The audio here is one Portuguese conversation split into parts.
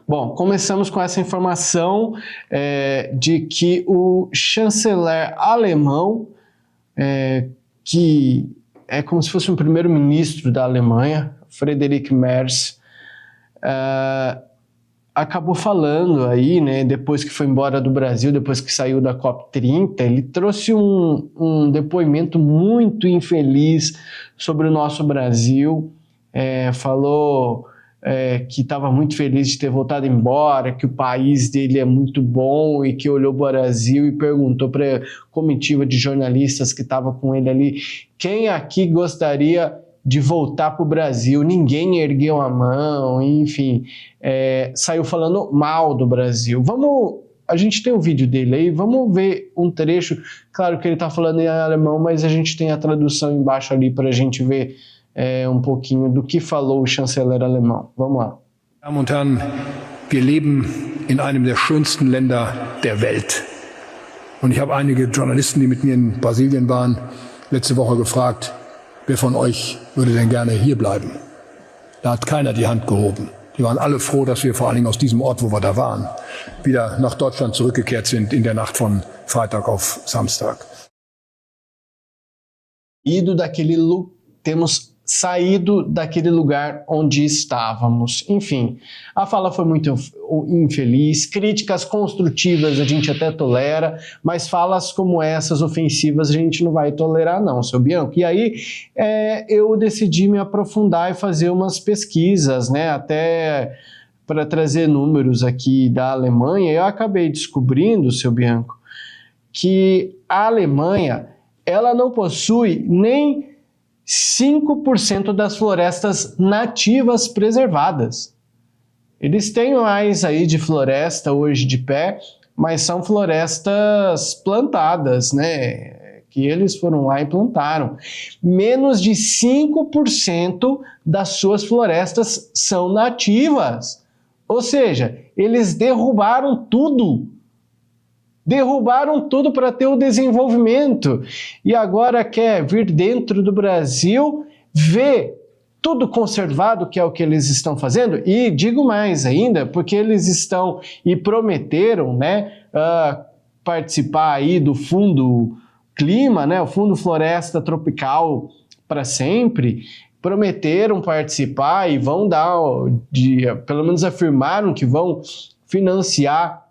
Bom, começamos com essa informação de que o chanceler alemão, que é como se fosse um primeiro-ministro da Alemanha, Friedrich Merz, acabou falando aí, né, depois que foi embora do Brasil, depois que saiu da COP30, ele trouxe um depoimento muito infeliz sobre o nosso Brasil, falou que estava muito feliz de ter voltado embora, que o país dele é muito bom e que olhou para o Brasil e perguntou para a comitiva de jornalistas que estava com ele ali, quem aqui gostaria de voltar para o Brasil? Ninguém ergueu a mão, enfim, saiu falando mal do Brasil. A gente tem o vídeo dele aí, vamos ver um trecho. Claro que ele está falando em alemão, mas a gente tem a tradução embaixo ali para a gente ver um pouquinho do que falou o chanceler alemão. Vamos lá. Damen und Herren, wir leben in einem der schönsten Länder der Welt. Und ich habe einige Journalisten, die mit mir in Brasilien waren, letzte Woche gefragt, wer von euch würde denn gerne hier bleiben? Da hat keiner die Hand gehoben. Die waren alle froh, dass wir vor allen Dingen aus diesem Ort, wo wir da waren, wieder nach Deutschland zurückgekehrt sind in der Nacht von Freitag auf Samstag. Temos saído daquele lugar onde estávamos. Enfim, a fala foi muito infeliz, críticas construtivas a gente até tolera, mas falas como essas, ofensivas, a gente não vai tolerar não, seu Bianco. E aí eu decidi me aprofundar e fazer umas pesquisas, né, até para trazer números aqui da Alemanha. Eu acabei descobrindo, seu Bianco, que a Alemanha, ela não possui nem 5% das florestas nativas preservadas. Eles têm mais aí de floresta hoje de pé, mas são florestas plantadas, né? Que eles foram lá e plantaram. Menos de 5% das suas florestas são nativas. Ou seja, eles derrubaram tudo. Derrubaram tudo para ter o desenvolvimento e agora quer vir dentro do Brasil, ver tudo conservado, que é o que eles estão fazendo. E digo mais ainda, porque eles estão e prometeram, né, participar aí do Fundo Clima, né, o Fundo Floresta Tropical para sempre. Prometeram participar e vão dar, pelo menos afirmaram que vão financiar,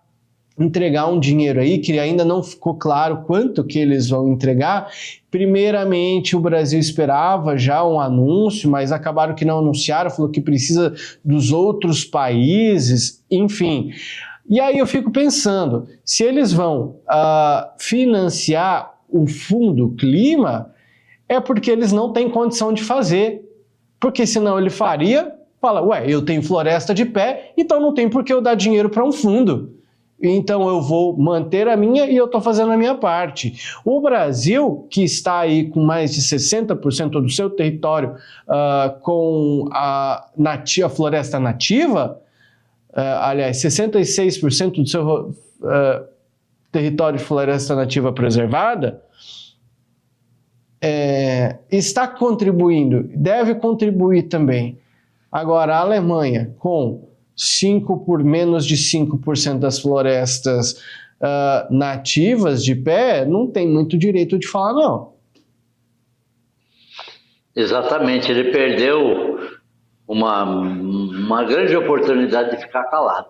entregar um dinheiro aí, que ainda não ficou claro quanto que eles vão entregar. Primeiramente, o Brasil esperava já um anúncio, mas acabaram que não anunciaram, falou que precisa dos outros países, enfim. E aí eu fico pensando, se eles vão financiar o Fundo Clima, é porque eles não têm condição de fazer, porque senão ele fala, ué, eu tenho floresta de pé, então não tem por que eu dar dinheiro para um fundo. Então eu vou manter a minha e eu estou fazendo a minha parte. O Brasil, que está aí com mais de 60% do seu território com a floresta nativa, aliás, 66% do seu território de floresta nativa preservada, está contribuindo, deve contribuir também. Agora, a Alemanha, com menos de 5% das florestas nativas de pé, não tem muito direito de falar, não. Exatamente, ele perdeu uma grande oportunidade de ficar calado.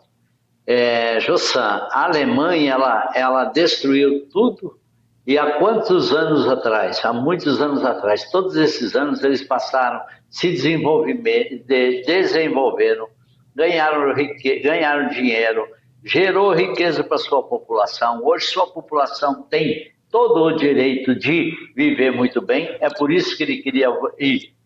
Jossam, a Alemanha, ela destruiu tudo, e há quantos anos atrás? Há muitos anos atrás, todos esses anos eles passaram, se desenvolveram, ganharam dinheiro, gerou riqueza para sua população. Hoje sua população tem todo o direito de viver muito bem, é por isso que ele queria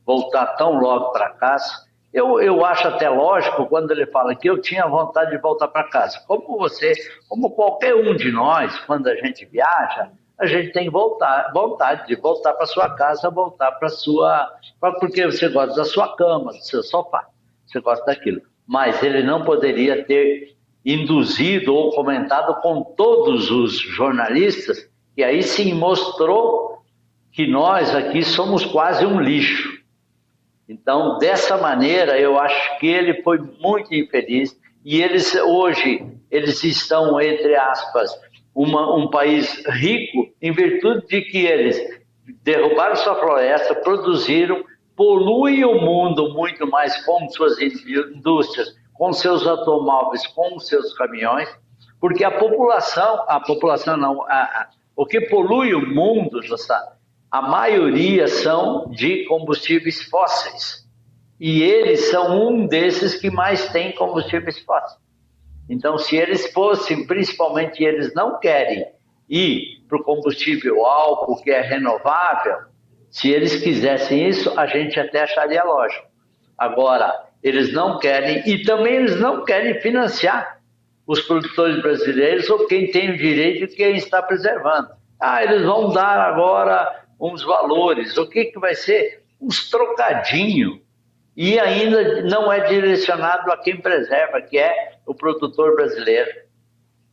voltar tão logo para casa. Eu acho até lógico quando ele fala que eu tinha vontade de voltar para casa. Como qualquer um de nós, quando a gente viaja, a gente tem vontade de voltar para sua casa, voltar para porque você gosta da sua cama, do seu sofá, você gosta daquilo. Mas ele não poderia ter induzido ou comentado com todos os jornalistas, que aí sim mostrou que nós aqui somos quase um lixo. Então, dessa maneira, eu acho que ele foi muito infeliz. e eles hoje eles estão, entre aspas, um país rico em virtude de que eles derrubaram sua floresta, produziram, poluem o mundo muito mais com suas indústrias, com seus automóveis, com seus caminhões, porque o que polui o mundo, a maioria são de combustíveis fósseis. E eles são um desses que mais tem combustíveis fósseis. Então, se eles fossem, principalmente eles não querem ir para o combustível álcool, que é renovável, se eles quisessem isso, a gente até acharia lógico. Agora, eles não querem, e também eles não querem financiar os produtores brasileiros ou quem tem o direito e quem está preservando. Eles vão dar agora uns valores, o que vai ser? Uns trocadinhos. E ainda não é direcionado a quem preserva, que é o produtor brasileiro.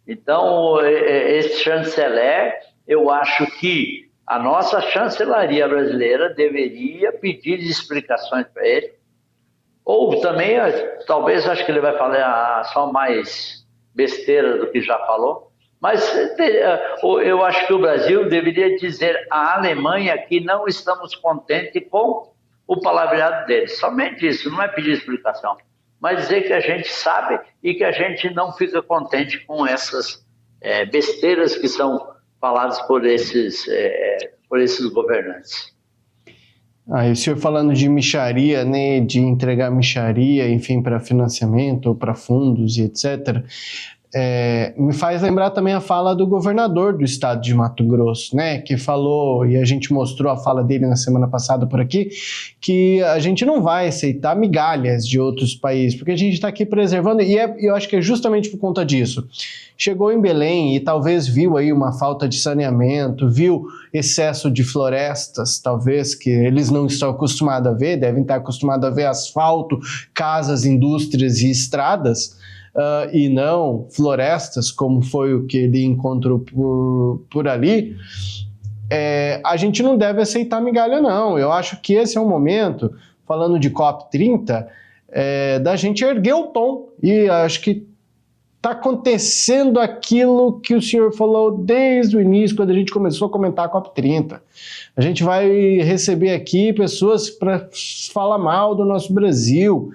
Então, esse chanceler, eu acho que a nossa chancelaria brasileira deveria pedir explicações para ele. Ou também, talvez, acho que ele vai falar só mais besteira do que já falou. Mas eu acho que o Brasil deveria dizer à Alemanha que não estamos contentes com o palavreado deles. Somente isso, não é pedir explicação. Mas dizer que a gente sabe e que a gente não fica contente com essas besteiras que são faladas por esses governantes. E o senhor falando de mixaria, né, de entregar mixaria, enfim, para financiamento ou para fundos e etc., me faz lembrar também a fala do governador do estado de Mato Grosso, né, que falou, e a gente mostrou a fala dele na semana passada por aqui, que a gente não vai aceitar migalhas de outros países, porque a gente está aqui preservando, e eu acho que é justamente por conta disso. Chegou em Belém e talvez viu aí uma falta de saneamento, viu excesso de florestas, talvez, que eles não estão acostumados a ver, devem estar acostumados a ver asfalto, casas, indústrias e estradas, e não florestas, como foi o que ele encontrou por ali, a gente não deve aceitar migalha, não. Eu acho que esse é um momento, falando de COP30, da gente erguer o tom. E acho que está acontecendo aquilo que o senhor falou desde o início, quando a gente começou a comentar a COP30. A gente vai receber aqui pessoas para falar mal do nosso Brasil.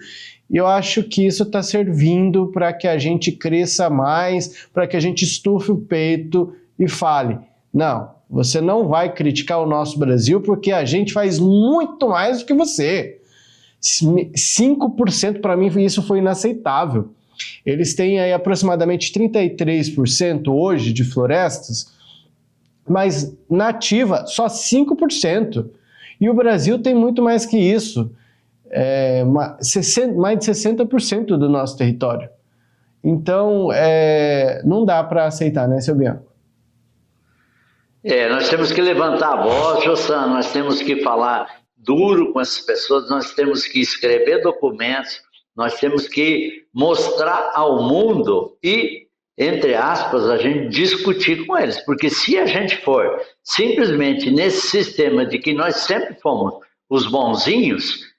E eu acho que isso está servindo para que a gente cresça mais, para que a gente estufe o peito e fale, não, você não vai criticar o nosso Brasil porque a gente faz muito mais do que você. 5% para mim isso foi inaceitável. Eles têm aí aproximadamente 33% hoje de florestas, mas nativa só 5%. E o Brasil tem muito mais que isso. Mais de 60% do nosso território. Então, não dá para aceitar, né, seu Bianco? Nós temos que levantar a voz, Jossan, nós temos que falar duro com essas pessoas, nós temos que escrever documentos, nós temos que mostrar ao mundo e, entre aspas, a gente discutir com eles. Porque se a gente for simplesmente nesse sistema de que nós sempre fomos os bonzinhos,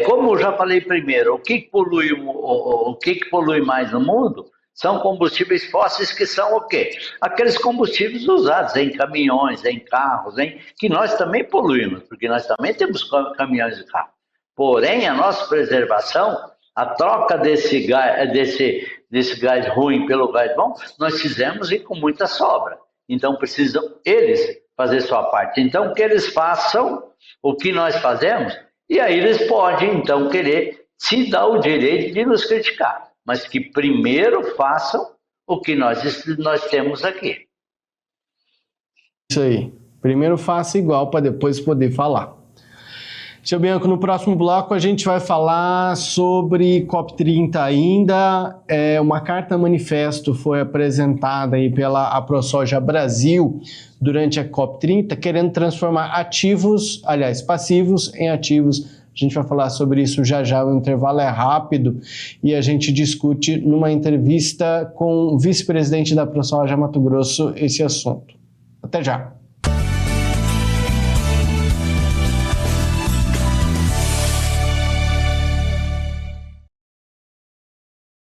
como eu já falei primeiro, o que polui mais no mundo são combustíveis fósseis, que são o quê? Aqueles combustíveis usados em caminhões, em carros, que nós também poluímos, porque nós também temos caminhões e carros. Porém, a nossa preservação, a troca desse gás ruim pelo gás bom, nós fizemos e com muita sobra. Então, precisam eles fazer sua parte. Então, que eles façam o que nós fazemos, e aí eles podem, então, querer se dar o direito de nos criticar, mas que primeiro façam o que nós temos aqui. Isso aí. Primeiro faça igual para depois poder falar. Seu Bianco, no próximo bloco a gente vai falar sobre COP30 ainda. Uma carta manifesto foi apresentada aí pela AproSoja Brasil durante a COP30, querendo transformar passivos em ativos. A gente vai falar sobre isso já, o intervalo é rápido e a gente discute numa entrevista com o vice-presidente da AproSoja Mato Grosso esse assunto. Até já!